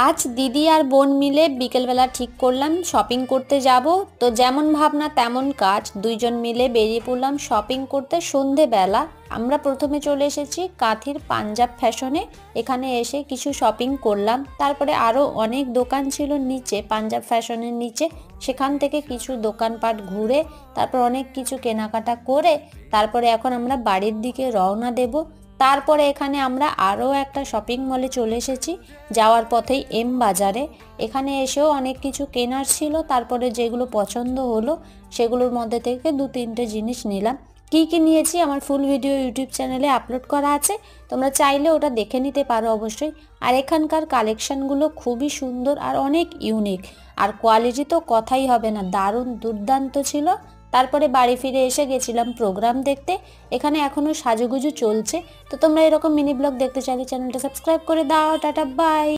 আজ দিদি আর বোন মিলে বিকেলবেলা ঠিক করলাম শপিং করতে যাব। তো যেমন ভাবনা তেমন কাজ, দুইজন মিলে বেরিয়ে পড়লাম শপিং করতে। সন্ধেবেলা আমরা প্রথমে চলে এসেছি কাঁথির পাঞ্জাব ফ্যাশনে। এখানে এসে কিছু শপিং করলাম, তারপরে আরও অনেক দোকান ছিল নিচে পাঞ্জাব ফ্যাশনের নিচে, সেখান থেকে কিছু দোকানপাট ঘুরে তারপর অনেক কিছু কেনাকাটা করে তারপরে এখন আমরা বাড়ির দিকে রওনা দেব। তারপরে এখানে আমরা আরও একটা শপিং মলে চলে এসেছি, যাওয়ার পথেই এম বাজারে। এখানে এসেও অনেক কিছু কেনার ছিল, তারপরে যেগুলো পছন্দ হলো সেগুলোর মধ্যে থেকে দু তিনটে জিনিস নিলাম। কি কি নিয়েছি আমার ফুল ভিডিও ইউটিউব চ্যানেলে আপলোড করা আছে, তোমরা চাইলে ওটা দেখে নিতে পারো অবশ্যই। আর এখানকার কালেকশানগুলো খুবই সুন্দর আর অনেক ইউনিক, আর কোয়ালিটি তো কথাই হবে না, দারুণ দুর্দান্ত ছিল। তারপরে বাড়ি ফিরে এসে গেছিলাম প্রোগ্রাম দেখতে। এখানে এখনও সাজুগুজু চলছে। তো তোমরা এরকম মিনি ব্লগ দেখতে চাইলে চ্যানেলটা সাবস্ক্রাইব করে দাও। Tata bye.